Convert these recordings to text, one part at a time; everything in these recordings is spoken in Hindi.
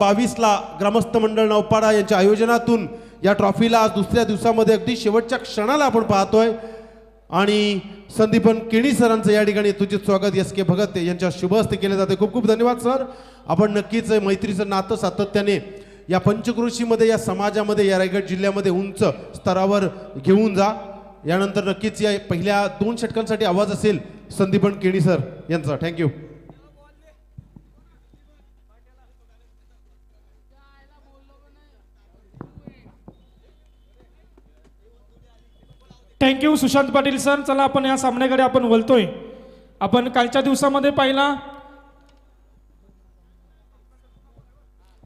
22ला ग्रामस्थ मंडळ नौपाडा यांच्या आयोजनातून या ट्रॉफीला आज दुसऱ्या दिवसामध्ये अगदी शेवटच्या क्षणाला आपण पाहतोय आणि संदीपन केणी सरांचं या ठिकाणी तुझे स्वागत एस के भगत यांच्या शुभ हस्ते केले जाते। खूप खूप धन्यवाद सर। आपण नक्कीच मैत्रीचं नातं सातत्याने या पंचक्रोशीमध्ये या समाजामध्ये या रायगड जिल्ह्यामध्ये उंच स्तरावर घेऊन जा। यानंतर नक्कीच या पहिल्या 2 षटकांसाठी आवाज असेल संदीपन केणी सर यांचा। Thank you. Thank you Sushant Patil sir. चला आपण या सामन्याकडे आपण बोलतोय। आपण कालच्या दिवसामध्ये पाहिला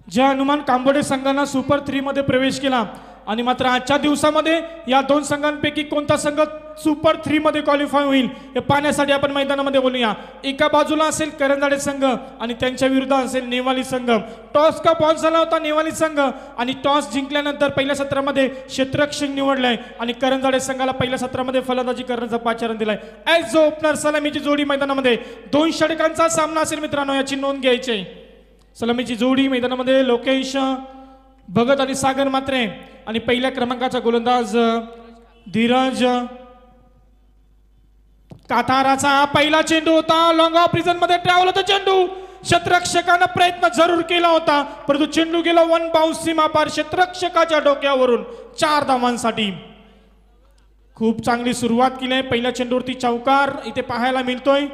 ज्या हनुमान कांबोडे संघाने सुपर 3 मध्ये प्रवेश केला आणि मात्र आजच्या दिवसामध्ये या 2 संघांपैकी कोणता संघ सुपर 3 मध्ये क्वालिफाय होईल हे पाहण्यासाठी आपण मैदानामध्ये बोलूया। एका बाजूला असेल करंजाडे संघ आणि त्यांच्या विरुद्ध असेल नेवाली संघ। टॉस का बॉल झाला होता नेवाली संघ आणि टॉस जिंकल्यानंतर पहिल्या सत्रामध्ये क्षेत्ररक्षक निवडलाय आणि करंजाडे संघाला पहिल्या सत्रामध्ये फलंदाजी करण्याचा पाचारण दिलाय। ॲज ओपनर सलामीची जोडी मैदानामध्ये 2 षटकांचा सामना असेल मित्रांनो, याची नोंद घ्यायची। सलामीची जोडी मैदानामध्ये लोकेश भगत आणि सागर मात्रे आणि पहिल्या क्रमांकाचा गोलंदाज धीरज काताराचा पहिला चेंडू होता। लॉंग ऑफ रिजन मध्ये ट्रॅव्हल होता चेंडू। क्षेत्ररक्षकाने प्रयत्न जरूर केला होता परंतु चेंडू गेला 1 बाउन्स सीमा पार क्षेत्ररक्षकाच्या डोक्यावरून 4 धावांसाठी। खूप चांगली सुरुवात केली आहे। पहिल्या चेंडूवरती चौकार इथे पाहायला मिळतोय।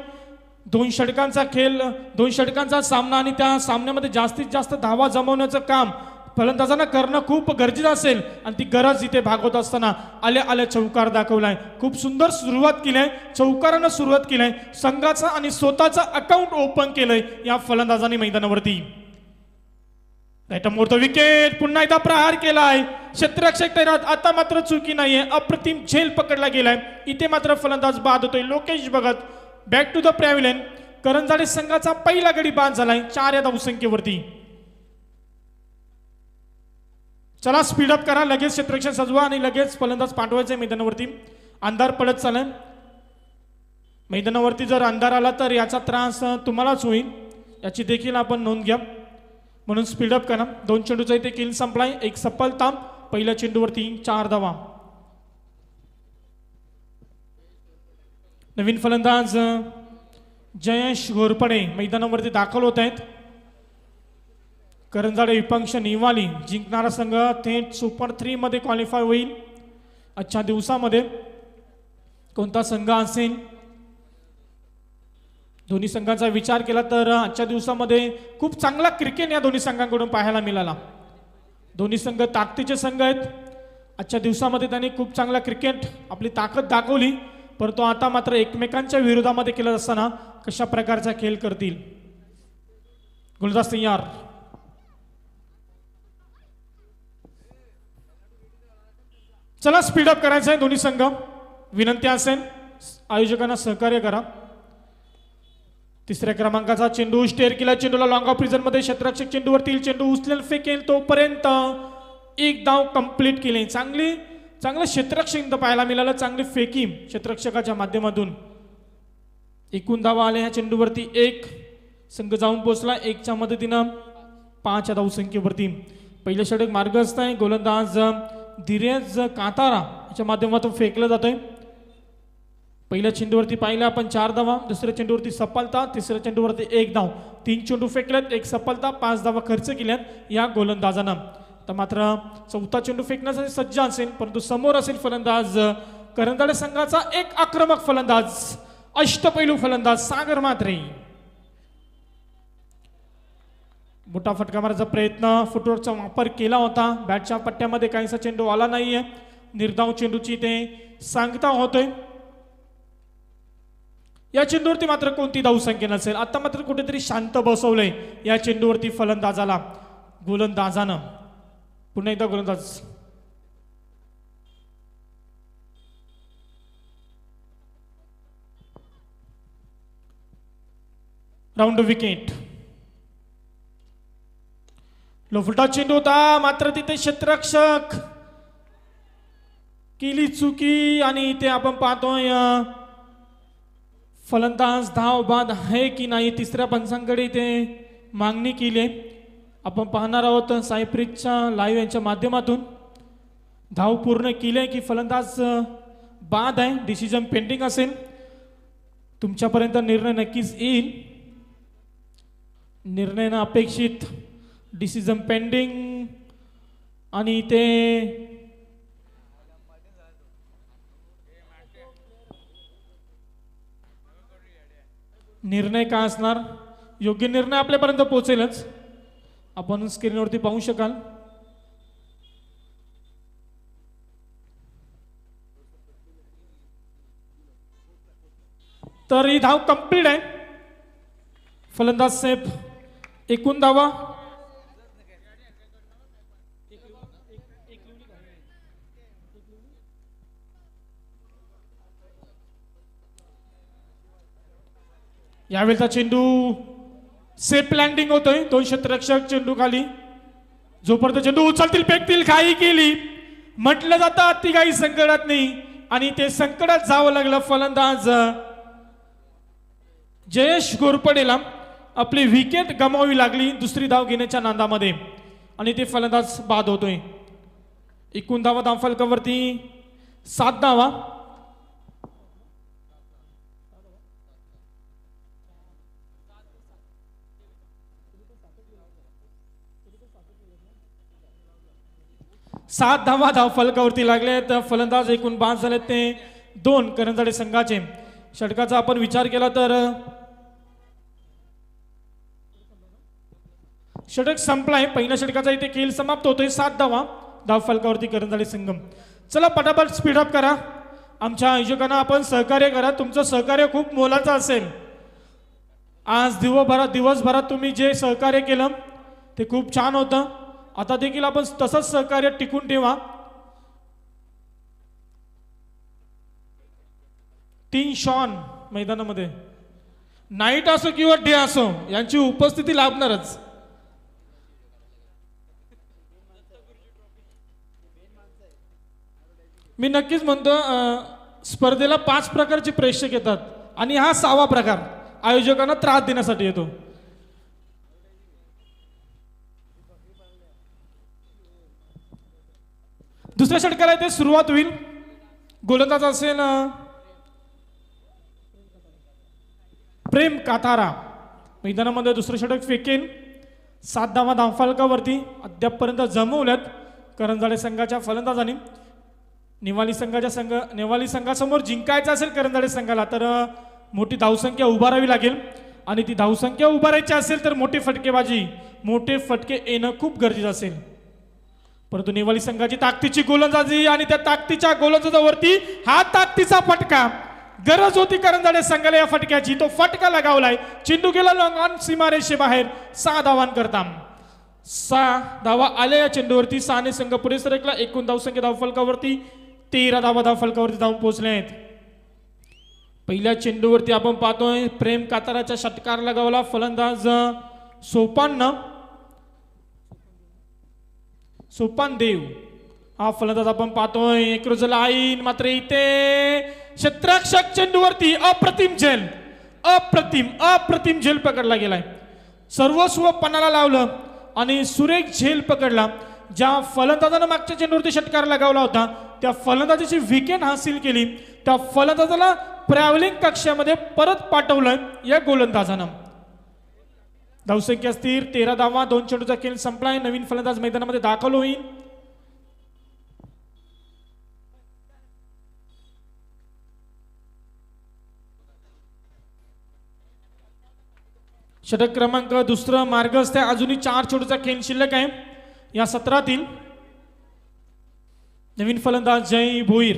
2 षटकांचा खेळ, 2 षटकांचा सामना आणि त्या सामन्यामध्ये जास्तीत जास्त धावा जमवण्याचं काम फलंदाजांना करणं खूप गरजेचं असेल आणि ती गरज इथे भागवत असताना आल्या चौकार दाखवलाय। खूप सुंदर सुरुवात केली आहे, चौकारानं सुरुवात केली आहे। संघाचा आणि स्वतःचा अकाउंट ओपन केलंय या फलंदाजांनी मैदानावरती। मोठं विकेट, पुन्हा एकदा प्रहार केलाय क्षेत्ररक्षक तैनात। आता मात्र चुकी नाहीये, अप्रतिम झेल पकडला गेलाय। इथे मात्र फलंदाज बाद होतोय Lokesh Bhagat. Back to the pavilion. Karanjade संघाचा पहिला गडी बाद झालाय 4 या धावसंख्येवरती। चला स्पीड अप करा, लगेच क्षेत्ररक्षण सजवा आणि लगेच फलंदाज पाठवायचे मैदानावरती। अंधार पडत चाललाय मैदानावरती। जर अंधार आला तर याचा त्रास तुम्हालाच होईल, याची देखील आपण नोंद घ्या, म्हणून स्पीड अप करा। 2 चेंडूचा इथे किल संपलाय, 1 सफलता। पहिल्या चेंडूवरती 4 धावा। नवीन फलंदाज जयेश घोरपडे मैदानावरती दाखल होत आहेत। करंजाडे विपक्ष नेवाली जिंकणारा संघ थेट सुपर 3 मध्ये क्वालिफाय होईल। आजच्या दिवसामध्ये कोणता संघ असेल, दोन्ही संघांचा विचार केला तर आजच्या दिवसामध्ये खूप चांगला क्रिकेट या दोन्ही संघांकडून पाहायला मिळाला। दोन्ही संघ ताकदीचे संघ आहेत। आजच्या दिवसामध्ये त्यांनी खूप चांगला क्रिकेट आपली ताकद दाखवली, परंतु आता मात्र एकमेकांच्या विरोधामध्ये केलं असताना कशा प्रकारचा खेळ करतील। गोलंदाज तयार। चला स्पीड अप करायचं आहे दोन्ही संघ। विनंती असेल आयोजकांना सहकार्य करा। 3ऱ्या क्रमांकाचा चेंडू स्टेअर केला, चेंडूला लॉंग ऑफ रिजन मध्ये क्षेत्ररक्षक चेंडूवरती चेंडू उचलेल फेकेल तोपर्यंत 1 धाव कंप्लीट केली। चांगलं क्षेत्ररक्षक पाहायला मिळालं, चांगली फेकी क्षेत्ररक्षकाच्या माध्यमातून। एकूण धावा आल्या ह्या चेंडूवरती 1। संघ जाऊन पोहोचला 1च्या मदतीनं 5 या धावसंख्येवरती। पहिलं षटक मार्गस्थ आहे। गोलंदाज धीरज कातारा याच्या माध्यमातून फेकलं जातोय। पहिल्या चेंडूवरती पाहिलं आपण 4 धावा, दुसऱ्या चेंडूवरती सफलता, तिसऱ्या चेंडूवरती 1 धाव। 3 चेंडू फेकलेत, 1 सफलता, 5 धावा खर्च केल्यात या गोलंदाजानं। तर मात्र 4था चेंडू फेकण्यासाठी सज्ज असेल, परंतु समोर असेल फलंदाज करंजाडे संघाचा एक आक्रमक फलंदाज, अष्टपैलू फलंदाज सागर मात्रे। मोठा फटका मारायचा प्रयत्न, फुटवर्कचा वापर केला होता। बॅटच्या पट्ट्यामध्ये काहीसा चेंडू आला नाहीये। निर्धाव चेंडूची ते सांगता होतोय। या चेंडूवरती मात्र कोणती धावसंख्या नसेल। आता मात्र कुठेतरी शांत बसवलंय या चेंडूवरती फलंदाजाला गोलंदाजानं। पुन्हा एकदा गोलंदाज। Round wicket. लोफुटा चेंडू होता, मात्र तिथे क्षेत्ररक्षक केली चुकी आणि इथे आपण पाहतोय फलंदाज धाव बाद आहे की नाही 3ऱ्या पंचांकडे इथे मागणी केली आहे। आपण पाहणार आहोत सायप्रिकच्या लाईव्ह यांच्या माध्यमातून. धाव पूर्ण केली की फलंदाज बाद आहे, डिसिजन पेंडिंग असेल. तुमच्यापर्यंत निर्णय नक्कीच येईल. निर्णय ना अपेक्षित, डिसिजन पेंडिंग आणि ते निर्णय काय असणार, योग्य निर्णय आपल्यापर्यंत पोहोचेलच. आपण स्क्रीनवरती पाहू शकाल. तर ही धाव कंप्लीट आहे. फलंदाज सेफ. एकूण धावा यावेळेचा चेंडू सेफ लँडिंग होतोय. दोन क्षेत्ररक्षक चेंडू खाली. जोपर्यंत चेंडू उचलतील फेकतील काही केली म्हटलं जातं अति काही संकटात नाही आणि ते संकटात जावं लागलं. फलंदाज जयेश घोरपडेला आपली विकेट गमावी लागली दुसरी धाव घेण्याच्या नांदामध्ये आणि ते फलंदाज बाद होतोय. एकूण धावा धावफलकावरती 7 धावा. सात धावा धावफलकावरती लागले. तर फलंदाज एकूण बाद झाले ते 2 करंजाडे संघाचे. षटकाचा आपण विचार केला तर षटक संपलाय. पहिल्या षटकाचा इथे खेळ समाप्त होतोय. 7 धावा धावफलकावरती करंजाडे संघ. चला पटापट स्पीडअप करा. आमच्या आयोजकांना आपण सहकार्य करा. तुमचं सहकार्य खूप मोलाचं असेल. आज दिवसभरात तुम्ही जे सहकार्य केलं ते खूप छान होतं. आता देखील आपण तसंच सहकार्य टिकून ठेवा. 3 शॉन मैदानामध्ये नाईट असो किंवा डे असो यांची उपस्थिती लाभणारच. मी नक्कीच म्हणतो स्पर्धेला 5 प्रकारचे प्रेक्षक येतात आणि हा 6वा प्रकार आयोजकांना त्रास देण्यासाठी येतो. दुसऱ्या षटकाला इथे सुरुवात होईल. गोलंदाज असेल प्रेम कातारा. मैदानामध्ये दुसरं षटक फेकेल. 7 धावा धावफलकावरती अद्यापपर्यंत जमवल्यात करंजाडे संघाच्या फलंदाजांनी. नेवाली संघासमोर जिंकायचं असेल करंजाडे संघाला तर मोठी धावसंख्या उभारावी लागेल आणि ती धावसंख्या उभारायची असेल तर मोठे फटके येणं खूप गरजेचं असेल. परंतु नेवाली संघाची ताकदीची गोलंदाजी आणि त्या ताकदीच्या गोलंदाजावरती हा ताकदीचा फटका. गरज होती करंजाडे संघाला या फटक्याची. तो फटका लगावलाय. चेंडू गेला लॉंग ऑन सीमारेषेबाहेर. 6 धावांकरता 6 धावा आल्या या चेंडूवरती. 6 संघ पुढे सरकला. एकूण धावसंख्या धावफलकावरती 13 धावा धावफलकावरती धावून पोहोचले आहेत. पहिल्या चेंडूवरती आपण पाहतोय प्रेम काताराच्या षटकार लगावला फलंदाज सोपान देव. हा फलंदाज आपण पाहतोय एक रोज लाईन. मात्र इथे क्षेत्ररक्षक चेंडूवरती अप्रतिम झेल पकडला गेलाय. सर्वस्व पणाला लावलं आणि सुरेख झेल पकडला. ज्या फलंदाजानं मागच्या चेंडूवरती षटकार लगावला होता त्या फलंदाजाची विकेट हासिल केली. त्या फलंदाजाला ट्रॅव्हलिंग कक्षामध्ये परत पाठवलं या गोलंदाजानं. धावसंख्या स्थिर 13 धावा. 2 चेंडूचा खेळ संपलाय. नवीन फलंदाज मैदानामध्ये दाखल होईल. षटक क्रमांक दुसरं मार्गस्थ आहे. अजूनही 4 चेंडूचा खेळ शिल्लक आहे या सत्रातील. नवीन फलंदाज जय भोईर.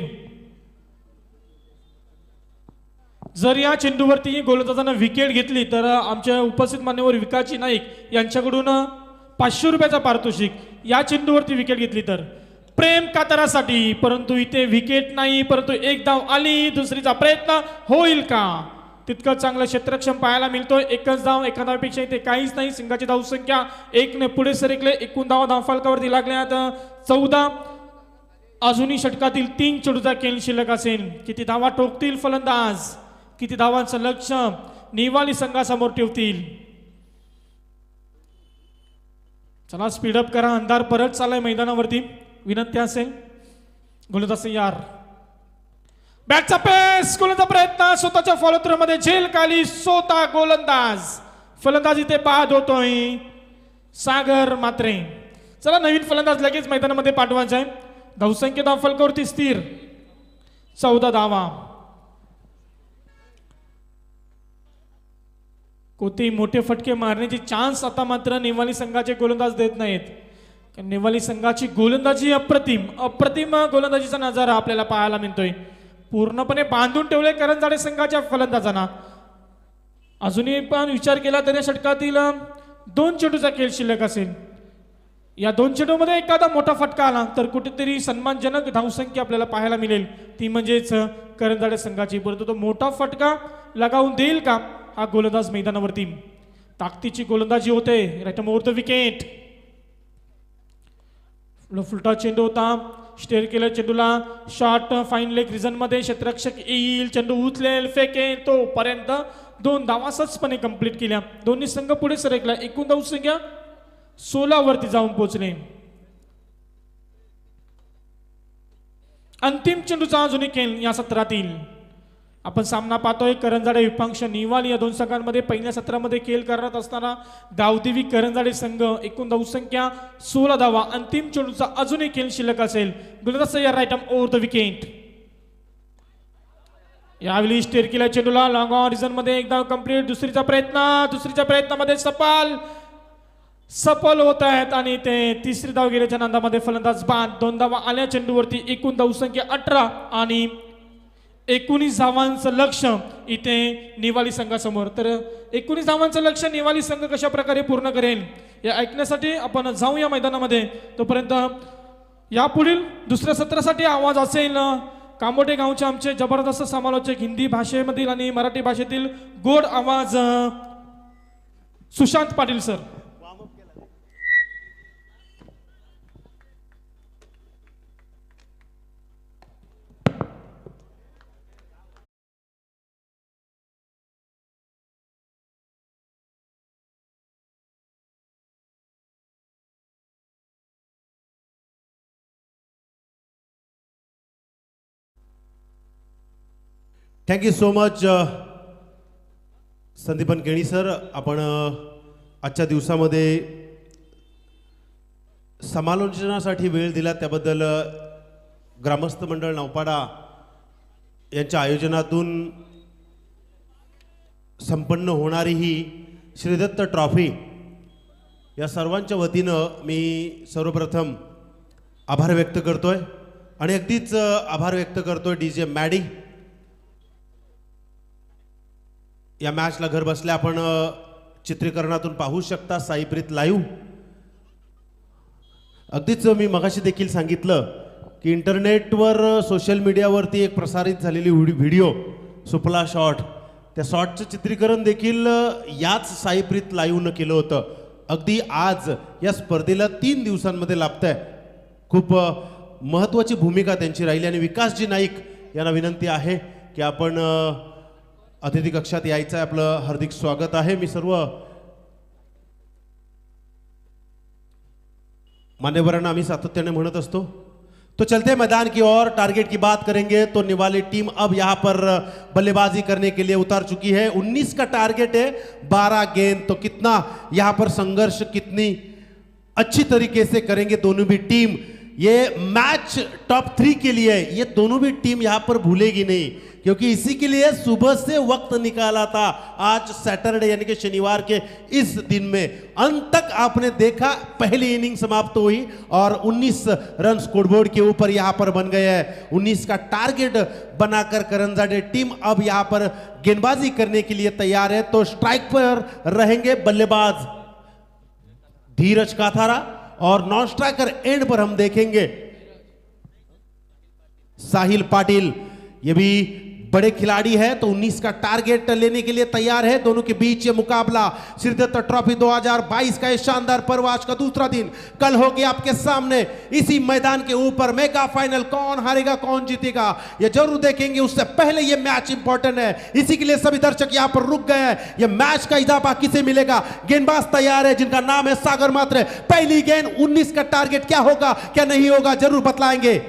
जर या चेंडूवरती गोलंदाजानं विकेट घेतली तर आमच्या उपस्थित मान्यवर विकासजी नाईक यांच्याकडून 500 रुपयाचा पारितोषिक. या चेंडूवरती विकेट घेतली तर प्रेम कातारासाठी. परंतु इथे विकेट नाही. परंतु एक धाव आली. दुसरीचा प्रयत्न होईल का? तितकं चांगलं क्षेत्ररक्षण पाहायला मिळतोय. एकच धाव. एका धावेपेक्षा इथे काहीच नाही. संघाची धावसंख्या 1 ने पुढे सरकले. एकूण धावा धावफलकावरती लागल्यात 14. अजूनही षटकातील 3 चेंडूचा खेळ शिल्लक असेल. किती धावा ठोकतील फलंदाज? किती धावांचं लक्ष नेवाली संघासमोर ठेवतील? चला स्पीडअप करा, अंधार परत चाललाय मैदानावरती. विनंती असेल गोलंदाज तयार. बॅटचा पेस, गोलंदाज प्रयत्न स्वतःच्या फॉलो थ्रो मध्ये झेल खाली स्वतः गोलंदाज. फलंदाज इथे बाद होतोय सागर मात्रे. चला नवीन फलंदाज लगेच मैदानामध्ये पाठवायचा आहे. धावसंख्या धाव फलकावरती स्थिर 14 धावा. कोणतेही मोठे फटके मारण्याची चान्स आता मात्र नेवाली संघाचे गोलंदाज देत नाहीत. नेवाली संघाची गोलंदाजी अप्रतिम गोलंदाजीचा नजारा आपल्याला पाहायला मिळतोय. पूर्णपणे बांधून ठेवले करंजाडे संघाच्या फलंदाजांना. अजूनही पण विचार केला तर या षटकातील 2 चेंडूचा खेळ शिल्लक असेल. या 2 चेंडूमध्ये एखादा मोठा फटका आला तर कुठेतरी सन्मानजनक धावसंख्या आपल्याला पाहायला मिळेल, ती म्हणजेच करंजाडे संघाची. परंतु तो मोठा फटका लगावून देईल का हा गोलंदाज मैदानावरती? ताकदीची गोलंदाजी होते. Right over the wicket. फुलटा चेंडू होता, स्टेअर केलं चेंडूला, शॉट फाईन लेग रिजन मध्ये क्षेत्ररक्षक येईल, चेंडू उचलेल, फेकेल, तोपर्यंत 2 धावा सहजपणे कंप्लीट केल्या. दोन्ही संघ पुढे सरकला. एकूण धावसंख्या 16 वरती जाऊन पोहोचले. अंतिम चेंडूचा अजूनही खेळ या सत्रातील आपण सामना पाहतोय. करंजाडे विपांक्ष नेवाली या 2 संघांमध्ये पहिल्या सत्रामध्ये खेळ करत असताना गावदेवी करंजाडे संघ. एकूण धावसंख्या 16 धावा. अंतिम चेंडूचा अजूनही खेळ शिल्लक असेल. गोलंदाज तयार. Right arm over the wicket. यावेळी स्टेअर केल्या चेंडूला लॉंग ऑन रिजन मध्ये एकदा कंप्लीट. दुसरीचा प्रयत्नामध्ये सफल होत आहेत आणि ते तिसरी धाव गेल्याच्या नांदामध्ये फलंदाज बाद. 2 धावा आल्या चेंडूवरती. एकूण धावसंख्या 18 आणि 19 धावांचं लक्ष इथे नेवाली संघासमोर. तर 19 धावांचं लक्ष नेवाली संघ कशा प्रकारे पूर्ण करेल या ऐकण्यासाठी आपण जाऊया मैदानामध्ये. तोपर्यंत यापुढील दुसऱ्या सत्रासाठी आवाज असेल कामोटे गावचे आमचे जबरदस्त समालोचक, हिंदी भाषेमधील आणि मराठी भाषेतील गोड आवाज Sushant Patil sir. Thank you so much Sandipan Keni sir. आपण आजच्या दिवसामध्ये समालोचनासाठी वेळ दिला त्याबद्दल ग्रामस्थ मंडळ नौपाडा यांच्या आयोजनातून संपन्न होणारी ही श्रीदत्त ट्रॉफी या सर्वांच्या वतीनं मी सर्वप्रथम आभार व्यक्त करतोय. आणि अगदीच आभार व्यक्त करतोय DJ मॅडी. या मॅचला घर बसल्या आपण चित्रीकरणातून पाहू शकता. साईप्रीत लाईव्ह. अगदीच मी मगाशी देखील सांगितलं की इंटरनेटवर सोशल मीडियावरती एक प्रसारित झालेली व्हिडिओ सुपला शॉट, त्या शॉटचं चित्रीकरण देखील याच साईप्रीत लाईव्हनं केलं होतं. अगदी आज या स्पर्धेला 3 दिवसांमध्ये लाभतंय. खूप महत्त्वाची भूमिका त्यांची राहिली. आणि विकासजी नाईक यांना विनंती आहे की आपण अतिथी कक्षात यायचं आहे. आपलं हार्दिक स्वागत आहे. मी सर्व मान्यवरांना आम्ही सातत्याने म्हणत असतो, तो चलते मैदान की ओर टारगेट की बात करेंगे तो निवाली टीम अब यहाँ पर बल्लेबाजी करने के लिए उतार चुकी है. 19 का टारगेट है, 12 गेंद. तो कितना यहाँ पर संघर्ष कितनी अच्छी तरीके से करेंगे दोनों भी टीम. ये मैच टॉप 3 के लिए ये दोनों भी टीम यहाँ पर भूलेगी नहीं, क्योंकि इसी के लिए सुबह से वक्त निकाला था. आज सैटरडे यानी कि शनिवार के इस दिन में अंत तक आपने देखा. पहली इनिंग समाप्त हुई और 19 रन स्कोरबोर्ड के ऊपर यहाँ पर बन गए हैं. 19 का टारगेट बनाकर करंजाडे टीम अब यहाँ पर गेंदबाजी करने के लिए तैयार है. तो स्ट्राइक पर रहेंगे बल्लेबाज धीरज काथारा और नॉन स्ट्राइकर एंड पर हम देखेंगे साहिल पाटिल. ये भी बड़े खिलाड़ी है तो 19 का टारगेट लेने के लिए तैयार है। दोनों के बीच ये मुकाबला सिरदत्त ट्रॉफी 2022 का ये शानदार पर्व आज का दूसरा दिन कल होगी आपके सामने इसी मैदान के ऊपर। मेगा फाइनल कौन हारेगा कौन जीतेगा ये जरूर देखेंगे। उससे पहले ये मैच इंपॉर्टेंट है, इसी के लिए सभी दर्शक यहां पर रुक गए हैं। ये मैच का इजाफा किसे मिलेगा? गेंदबाज तैयार है जिनका नाम है सागर मात्र। पहली गेंद 19 का टारगेट क्या होगा क्या नहीं होगा जरूर बतलाएंगे।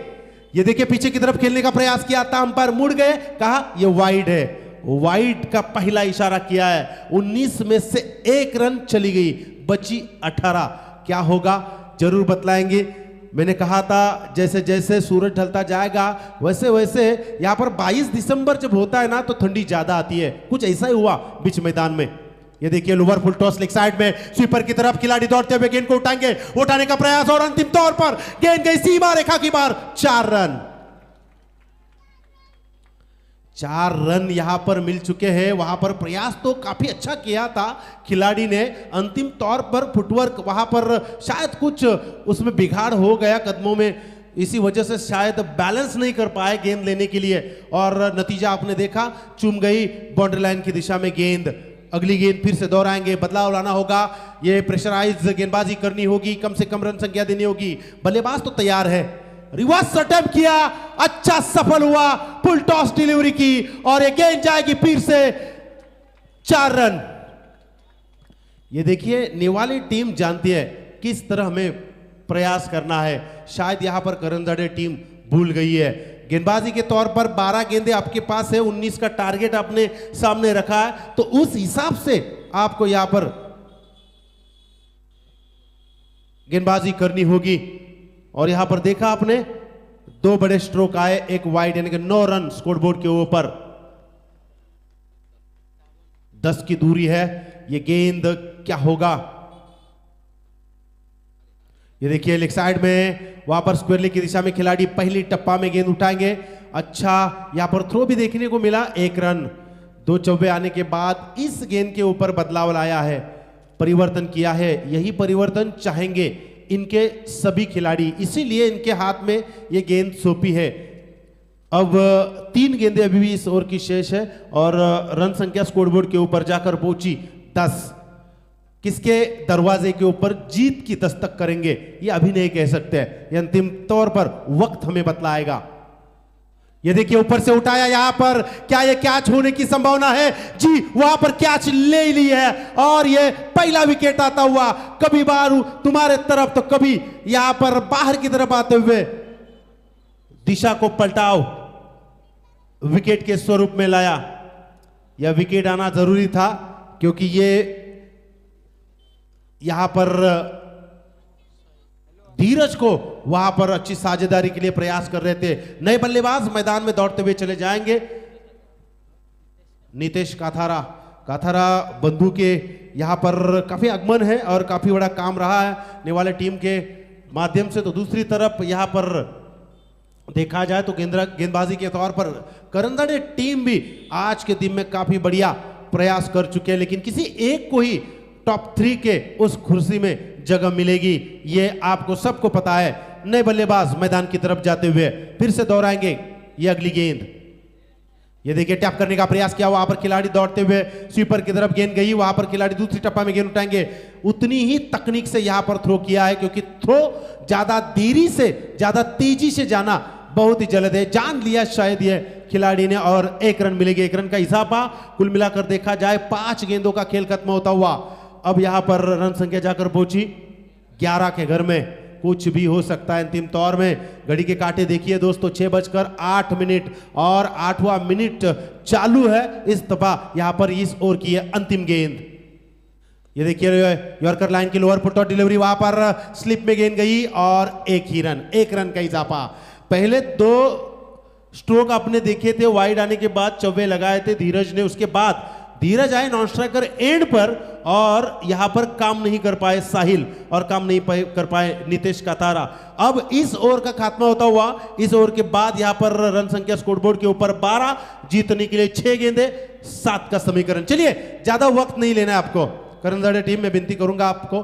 ये देखिए पीछे की तरफ खेलने का प्रयास किया था, अंपायर मुड़ गए, कहा ये वाइड है। वाइड का पहला इशारा किया है। 19 में से 1 रन चली गई, बची 18। क्या होगा जरूर बतलाएंगे। मैंने कहा था जैसे जैसे सूरज ढलता जाएगा वैसे वैसे यहां पर 22 दिसंबर जब होता है ना तो ठंडी ज्यादा आती है। कुछ ऐसा ही हुआ बीच मैदान में। ये देखिए lower full toss leg side में स्वीपर की तरफ खिलाड़ी दौड़ते हुए गेंद को उठाएंगे, उठाने का प्रयास और अंतिम तौर पर गेंद गई सीमा रेखा की बाहर। 4 रन, 4 रन यहां पर मिल चुके हैं। वहां पर प्रयास तो काफी अच्छा किया था खिलाड़ी ने, अंतिम तौर पर फुटवर्क वहां पर शायद कुछ उसमें बिगाड़ हो गया कदमों में, इसी वजह से शायद बैलेंस नहीं कर पाए गेंद लेने के लिए और नतीजा आपने देखा चूम गई बाउंड्री लाइन की दिशा में गेंद। अगली गेंद फिर से दोहराएंगे, बदलाव लाना होगा, ये प्रेशराइज गेंदबाजी करनी होगी, कम से कम रन संख्या देनी होगी। बल्लेबाज तो तैयार है, रिवर्स अटेम्प्ट किया, अच्छा सफल हुआ, फुल टॉस डिलीवरी की और ये गेंद जाएगी फिर से 4 रन। ये देखिए नेवाली टीम जानती है किस तरह हमें प्रयास करना है, शायद यहां पर करंजाड़े टीम भूल गई है। गेंदबाजी के तौर पर 12 गेंदें आपके पास है, 19 का टारगेट आपने सामने रखा है, तो उस हिसाब से आपको यहां पर गेंदबाजी करनी होगी। और यहां पर देखा आपने 2 बड़े स्ट्रोक आए, 1 वाइड, यानी कि 9 रन स्कोरबोर्ड के ऊपर। 10 की दूरी है, ये गेंद क्या होगा? ये देखिए लेग साइड में वहां पर स्क्वायर की दिशा में खिलाड़ी पहली टप्पा में गेंद उठाएंगे। अच्छा यहां पर थ्रो भी देखने को मिला, 1 रन। 2 चौबे आने के बाद इस गेंद के ऊपर बदलाव लाया है, परिवर्तन किया है। यही परिवर्तन चाहेंगे इनके सभी खिलाड़ी, इसीलिए इनके हाथ में ये गेंद सौंपी है। अब 3 गेंदें अभी भी इस ओवर की शेष है और रन संख्या स्कोरबोर्ड के ऊपर जाकर पहुंची 10। किसके दरवाजे के ऊपर जीत की दस्तक करेंगे ये अभी नहीं कह सकते, ये अंतिम तौर पर वक्त हमें बतलाएगा। ये देखिए ऊपर से उठाया, यहां पर क्या ये कैच होने की संभावना है? जी वहां पर कैच ले ली है और ये पहला विकेट आता हुआ, कभी बाहर तुम्हारे तरफ तो कभी यहां पर बाहर की तरफ आते हुए दिशा को पलटाओ, विकेट के स्वरूप में लाया। यह विकेट आना जरूरी था क्योंकि ये यहां पर धीरज को वहां पर अच्छी साझेदारी के लिए प्रयास कर रहे थे। नए बल्लेबाज मैदान में दौड़ते हुए चले जाएंगे। नितेश काथारा बंधु के यहां पर काफी आगमन है और काफी बड़ा काम रहा है नेवाले टीम के माध्यम से। तो दूसरी तरफ यहां पर देखा जाए तो गेंदबाजी के तौर पर करंजाड़े टीम भी आज के दिन में काफी बढ़िया प्रयास कर चुके हैं, लेकिन किसी एक को ही टॉप 3 के उस कुर्सी में जगह मिलेगी, ये आपको सबको पता है। नए बल्लेबाज मैदान की तरफ जाते हुए फिर से दोहराएंगे ये अगली गेंद। ये देखिए टैप करने का प्रयास किया, वहां पर खिलाड़ी दौड़ते हुए स्वीपर की तरफ गेंद गई, वहां पर खिलाड़ी दूसरी टप्पा में गेंद उठाएंगे। उतनी ही तकनीक से यहां पर थ्रो किया है क्योंकि थ्रो ज्यादा देरी से ज्यादा तेजी से जाना बहुत ही जल्द है, जान लिया शायद ये खिलाड़ी ने और 1 रन मिलेगी। 1 रन का इजाफा, कुल मिलाकर देखा जाए 5 गेंदों का खेल खत्म होता हुआ अब यहां पर रन संख्या जाकर पहुंची 11 के घर में। कुछ भी हो सकता है अंतिम तौर में। घड़ी के कांटे देखिए दोस्तों, 6:08 और 8वां मिनट चालू है। इस दफा यहां पर इस ओवर की है अंतिम गेंद। ये देखिए यॉर्कर लाइन की लोअर फुट और डिलीवरी, वहां पर स्लिप में गेंद गई और 1 ही रन, 1 रन का इजाफा। पहले 2 स्ट्रोक आपने देखे थे, वाइड आने के बाद चौबे लगाए थे धीरज ने, उसके बाद धीरज आए नॉन स्ट्राइकर एंड पर और यहां पर काम नहीं कर पाए साहिल और काम नहीं कर पाए नितेश काथारा। अब इस ओवर का खात्मा होता हुआ इस ओवर के बाद यहां पर रन संख्या स्कोरबोर्ड के ऊपर 12, जीतने के लिए 6 गेंदें, 7 का समीकरण। चलिए ज्यादा वक्त नहीं लेना है आपको। करंजाड़े टीम में विनती करूंगा आपको,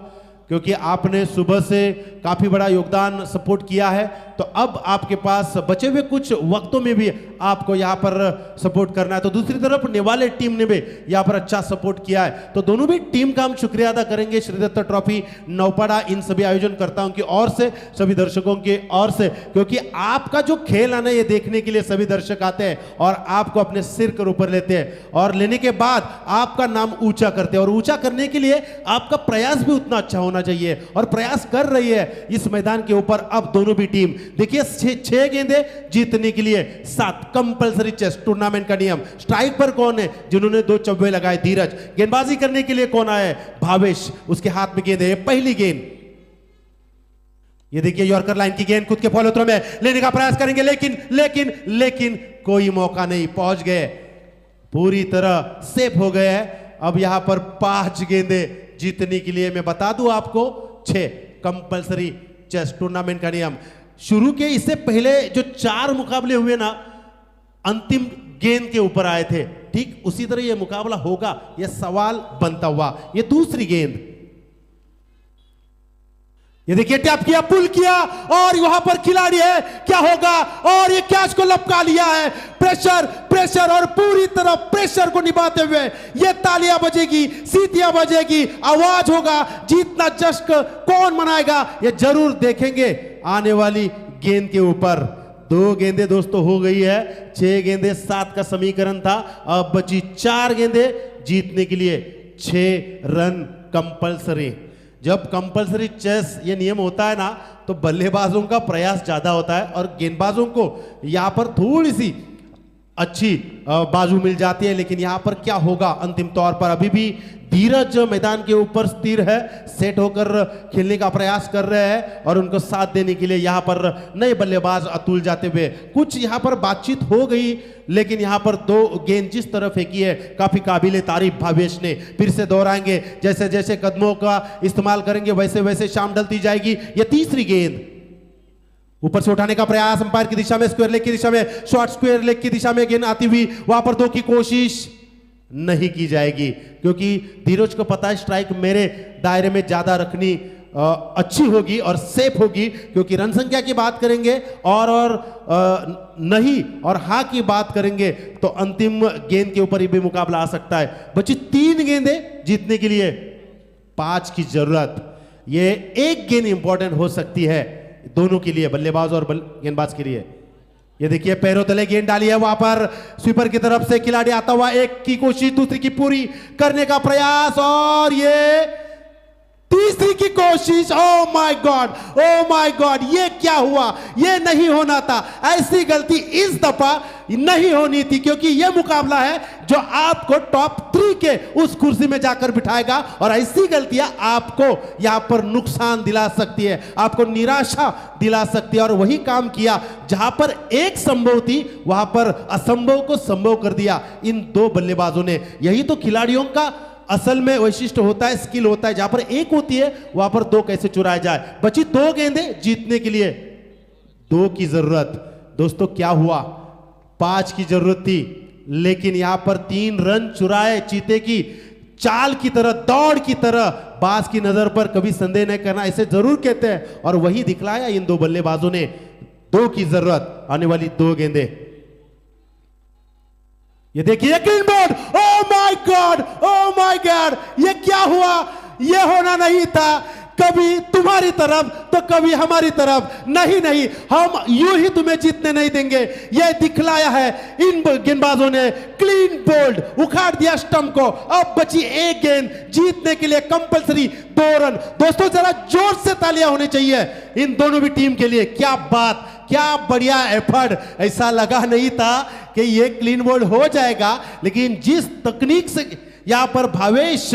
क्योंकि आपने सुबह से काफी बड़ा योगदान सपोर्ट किया है, तो अब आपके पास बचे हुए कुछ वक्तों में भी आपको यहाँ पर सपोर्ट करना है। तो दूसरी तरफ नेवाले टीम ने भी यहाँ पर अच्छा सपोर्ट किया है, तो दोनों भी टीम का हम शुक्रिया अदा करेंगे श्री दत्त ट्रॉफी नौपाड़ा इन सभी आयोजनकर्ताओं की ओर से, सभी दर्शकों की ओर से, क्योंकि आपका जो खेल है ना ये देखने के लिए सभी दर्शक आते हैं और आपको अपने सिर के ऊपर लेते हैं और लेने के बाद आपका नाम ऊंचा करते हैं, और ऊंचा करने के लिए आपका प्रयास भी उतना अच्छा होना चाहिए और प्रयास कर रही है इस मैदान के ऊपर। अब दोनों भी टीम देखिए 6 गेंदे जीतने के लिए 7 कंपलसरी चेस टूर्नामेंट का नियम। स्ट्राइक पर कौन है? जिन्होंने 2 चौबे लगाए धीरज। गेंदबाजी करने के लिए कौन आया? भावेश, उसके हाथ में गेंद है, पहली गेंद। ये देखिए यॉर्कर लाइन की गेंद खुद के फॉलो थ्रो में लेने का प्रयास करेंगे, लेकिन लेकिन लेकिन कोई मौका नहीं, पहुंच गए, पूरी तरह सेफ हो गए हैं। अब यहां पर 5 गेंदे जीतने के लिए मैं बता दूं आपको 6 कंपलसरी चेस टूर्नामेंट का नियम। शुरू के इससे पहले जो 4 मुकाबले हुए ना अंतिम गेंद के ऊपर आए थे, ठीक उसी तरह यह मुकाबला होगा, यह सवाल बनता हुआ। यह दूसरी गेंद, ये देखिए टैप किया, पुल किया और वहां पर खिलाड़ी है, क्या होगा? और ये कैच को लपका लिया है। प्रेशर प्रेशर और पूरी तरह प्रेशर को निभाते हुए ये तालियां बजेगी, सीटियां बजेगी, आवाज होगा। जीतना जश्न कौन मनाएगा ये जरूर देखेंगे आने वाली गेंद के ऊपर। 2 गेंदे दोस्तों हो गई है, 6 गेंदे 7 का समीकरण था, अब बची 4 गेंदे जीतने के लिए 6 रन कंपलसरी। जब कंपलसरी चेस ये नियम होता है ना तो बल्लेबाजों का प्रयास ज्यादा होता है और गेंदबाजों को यहां पर थोड़ी सी अच्छी बाजू मिल जाती है। लेकिन यहां पर क्या होगा अंतिम तौर पर? अभी भी धीरज मैदान के ऊपर स्थिर है, सेट होकर खेलने का प्रयास कर रहे हैं और उनको साथ देने के लिए यहां पर नए बल्लेबाज अतुल जाते हुए कुछ यहां पर बातचीत हो गई, लेकिन यहां पर 2 गेंद जिस तरह फेंकी है काफी काबिले तारीफ भावेश ने। फिर से दोहराएंगे, जैसे जैसे कदमों का इस्तेमाल करेंगे वैसे वैसे शाम ढलती जाएगी। यह तीसरी गेंद, ऊपर से उठाने का प्रयास अंपायर की दिशा में, स्क्वायर लेग की दिशा में, शॉर्ट स्क्वायर लेग की दिशा में गेंद आती हुई, वहां पर 2 की कोशिश नहीं की जाएगी, क्योंकि धीरज को पता है स्ट्राइक मेरे दायरे में ज्यादा रखनी अच्छी होगी और सेफ होगी, क्योंकि रन संख्या की बात करेंगे और नहीं और हाँ की बात करेंगे तो अंतिम गेंद के ऊपर भी मुकाबला आ सकता है। बची 3 गेंदे जीतने के लिए 5 की जरूरत। ये एक गेंद इंपॉर्टेंट हो सकती है दोनों के लिए, बल्लेबाज और गेंदबाज के लिए। ये देखिए पैरों तले गेंद डाली है, वहां पर स्वीपर की तरफ से खिलाड़ी आता हुआ, एक की कोशिश दूसरी की पूरी करने का प्रयास और ये तीसरी की कोशिश। Oh my God, oh my God, ये क्या हुआ? ये नहीं होना था, ऐसी गलती इस दफा नहीं होनी थी, क्योंकि यह मुकाबला है जो आपको टॉप 3 के उस कुर्सी में जाकर बिठाएगा और ऐसी गलतियां आपको यहां पर नुकसान दिला सकती है, आपको निराशा दिला सकती है। और वही काम किया, जहां पर एक संभव थी वहां पर असंभव को संभव कर दिया इन 2 बल्लेबाजों ने। यही तो खिलाड़ियों का असल में वैशिष्ट्य होता है, स्किल होता है। जहां पर एक होती है वहां पर 2 कैसे चुराया जाए। बची 2 गेंदें जीतने के लिए 2 की जरूरत। दोस्तों क्या हुआ? 5 की जरूरत थी, लेकिन यहां पर 3 रन चुराए चीते की चाल की तरह, दौड़ की तरह। बाज की नजर पर कभी संदेह नहीं करना, ऐसे जरूर कहते हैं, और वही दिखलाया इन 2 बल्लेबाजों ने। 2 की जरूरत, आने वाली 2 गेंदें। ये देखिए clean board, oh my God, oh my God, ये क्या हुआ? ये होना नहीं था। कभी तुम्हारी तरफ तो कभी हमारी तरफ। नहीं नहीं, हम यूं ही तुम्हें जीतने नहीं देंगे। यह दिखलाया है इन गेंदबाजों ने, क्लीन बोल्ड, उखाड़ दिया स्टंप को। अब बची 1 गेंद जीतने के लिए कंपलसरी 2 रन। दोस्तों जरा जोर से तालियां होनी चाहिए इन दोनों भी टीम के लिए। क्या बात, क्या बढ़िया एफर्ट। ऐसा लगा नहीं था कि ये क्लीन बोल्ड हो जाएगा, लेकिन जिस तकनीक से यहां पर भावेश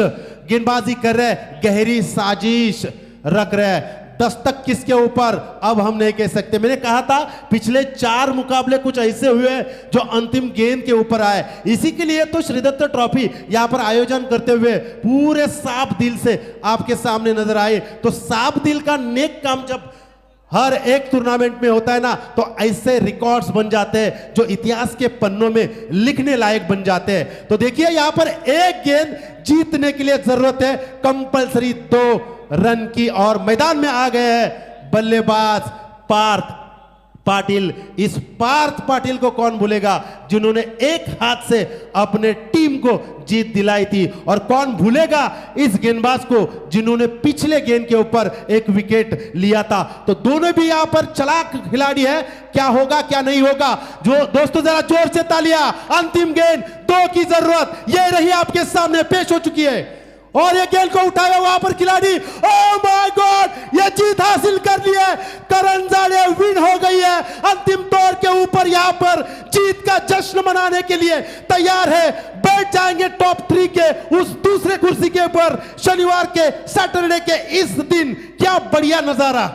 गेंदबाजी कर रहे, गहरी साजिश रख रहे। दस्तक किसके ऊपर अब हम नहीं कह सकते। मैंने कहा था पिछले 4 मुकाबले कुछ ऐसे हुए जो अंतिम गेंद के ऊपर आए। इसी के लिए तो श्री दत्त ट्रॉफी यहां पर आयोजन करते हुए पूरे साफ दिल से आपके सामने नजर आए। तो साफ दिल का नेक काम जब हर एक टूर्नामेंट में होता है ना, तो ऐसे रिकॉर्ड्स बन जाते हैं जो इतिहास के पन्नों में लिखने लायक बन जाते हैं। तो देखिए यहां पर 1 गेंद जीतने के लिए जरूरत है कंपलसरी 2 रन की, और मैदान में आ गए हैं बल्लेबाज पार्थ पाटिल। इस पार्थ पाटिल को कौन भूलेगा, जिन्होंने एक हाथ से अपने टीम को जीत दिलाई थी, और कौन भूलेगा इस गेंदबाज को जिन्होंने पिछले गेंद के ऊपर एक विकेट लिया था। तो दोनों भी यहां पर चालाक खिलाड़ी है, क्या होगा क्या नहीं होगा। जो दोस्तों जरा जोर से तालियां। अंतिम गेंद 2 की जरूरत ये रही, आपके सामने पेश हो चुकी है, और ये गेंद को उठाया वहां पर खिलाड़ी, ओह माय गॉड, ये जीत हासिल कर ली है। करण जाड़े विन हो गई है, अंतिम तौर के ऊपर यहां पर जीत का जश्न मनाने के लिए तैयार है। बैठ जाएंगे टॉप 3 के उस दूसरे कुर्सी के ऊपर शनिवार के सैटरडे के इस दिन। क्या बढ़िया नजारा।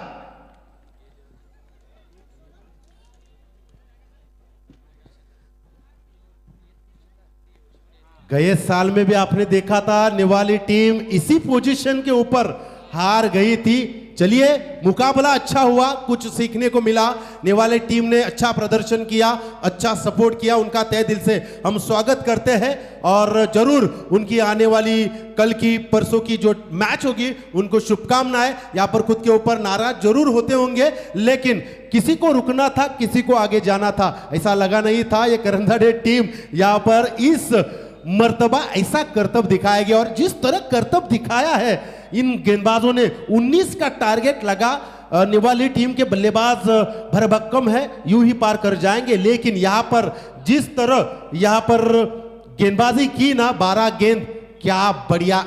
गए साल में भी आपने देखा था निवाली टीम इसी पोजीशन के ऊपर हार गई थी। चलिए मुकाबला अच्छा हुआ, कुछ सीखने को मिला। निवाली टीम ने अच्छा प्रदर्शन किया, अच्छा सपोर्ट किया, उनका तहे दिल से हम स्वागत करते हैं। और जरूर उनकी आने वाली कल की परसों की जो मैच होगी उनको शुभकामनाएं। यहाँ पर खुद के ऊपर नाराज जरूर होते होंगे, लेकिन किसी को रुकना था, किसी को आगे जाना था, ऐसा लगा नहीं था। ये करंजाड़े टीम यहाँ पर इस मर्तबा ऐसा करतब दिखाया गया, और जिस तरह करतब दिखाया है इन गेंदबाजों ने, 19 का टारगेट लगा। निवाली टीम के बल्लेबाज भरभक्कम है, यूं ही पार कर जाएंगे, लेकिन यहां पर जिस तरह यहां पर गेंदबाजी की ना, 12 गेंद, क्या बढ़िया